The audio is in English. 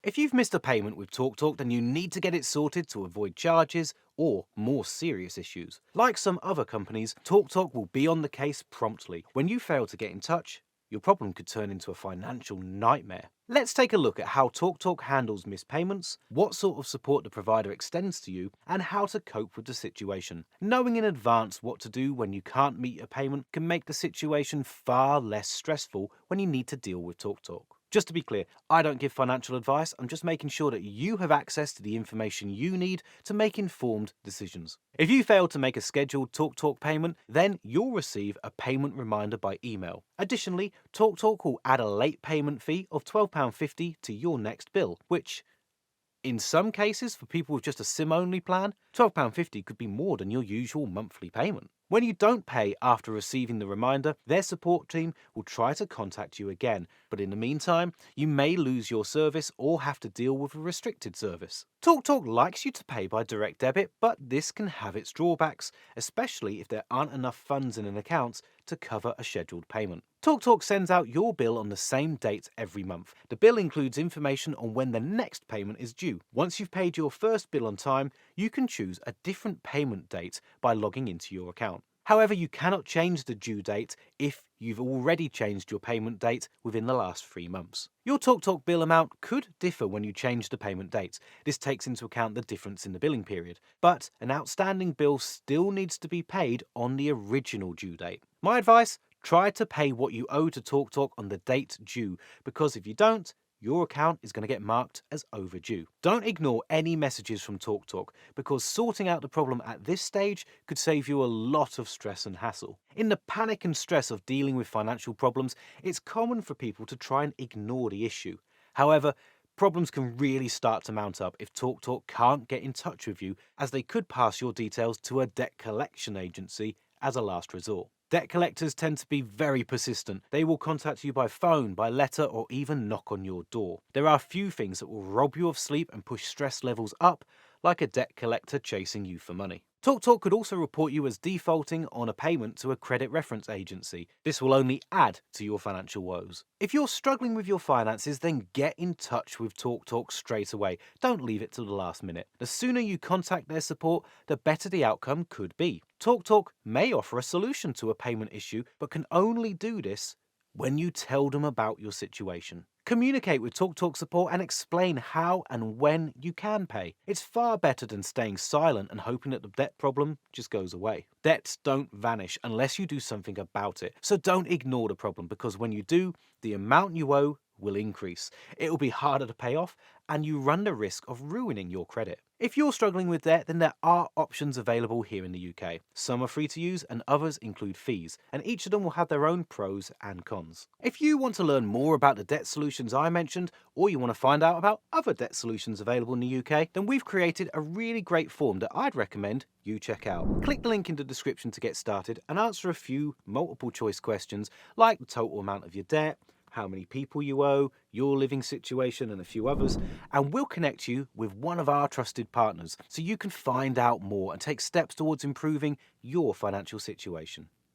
If you've missed a payment with TalkTalk, then you need to get it sorted to avoid charges or more serious issues. Like some other companies, TalkTalk will be on the case promptly. When you fail to get in touch, your problem could turn into a financial nightmare. Let's take a look at how TalkTalk handles missed payments, what sort of support the provider extends to you, and how to cope with the situation. Knowing in advance what to do when you can't meet a payment can make the situation far less stressful when you need to deal with TalkTalk. Just to be clear, I don't give financial advice, I'm just making sure that you have access to the information you need to make informed decisions. If you fail to make a scheduled TalkTalk payment, then you'll receive a payment reminder by email. Additionally, TalkTalk will add a late payment fee of £12.50 to your next bill, which in some cases, for people with just a SIM-only plan, £12.50 could be more than your usual monthly payment. When you don't pay after receiving the reminder, their support team will try to contact you again, but in the meantime, you may lose your service or have to deal with a restricted service. TalkTalk likes you to pay by direct debit, but this can have its drawbacks, especially if there aren't enough funds in an account to cover a scheduled payment. TalkTalk sends out your bill on the same date every month. The bill includes information on when the next payment is due. Once you've paid your first bill on time, you can choose a different payment date by logging into your account. However, you cannot change the due date if you've already changed your payment date within the last 3 months. Your TalkTalk bill amount could differ when you change the payment date. This takes into account the difference in the billing period. But an outstanding bill still needs to be paid on the original due date. My advice? Try to pay what you owe to TalkTalk on the date due, because if you don't, your account is going to get marked as overdue. Don't ignore any messages from TalkTalk, because sorting out the problem at this stage could save you a lot of stress and hassle. In the panic and stress of dealing with financial problems, it's common for people to try and ignore the issue. However, problems can really start to mount up if TalkTalk can't get in touch with you, as they could pass your details to a debt collection agency as a last resort. Debt collectors tend to be very persistent. They will contact you by phone, by letter, or even knock on your door. There are few things that will rob you of sleep and push stress levels up, like a debt collector chasing you for money. TalkTalk could also report you as defaulting on a payment to a credit reference agency. This will only add to your financial woes. If you're struggling with your finances, then get in touch with TalkTalk straight away. Don't leave it till the last minute. The sooner you contact their support, the better the outcome could be. TalkTalk may offer a solution to a payment issue, but can only do this when you tell them about your situation. Communicate with TalkTalk support and explain how and when you can pay. It's far better than staying silent and hoping that the debt problem just goes away. Debts don't vanish unless you do something about it. So don't ignore the problem, because when you do, the amount you owe will increase. It will be harder to pay off, and you run the risk of ruining your credit. If you're struggling with debt, then there are options available here in the UK. Some are free to use and others include fees, and each of them will have their own pros and cons. If you want to learn more about the debt solutions I mentioned, or you want to find out about other debt solutions available in the UK, then we've created a really great form that I'd recommend you check out. Click the link in the description to get started and answer a few multiple choice questions like the total amount of your debt, how many people you owe, your living situation, and a few others, and we'll connect you with one of our trusted partners so you can find out more and take steps towards improving your financial situation.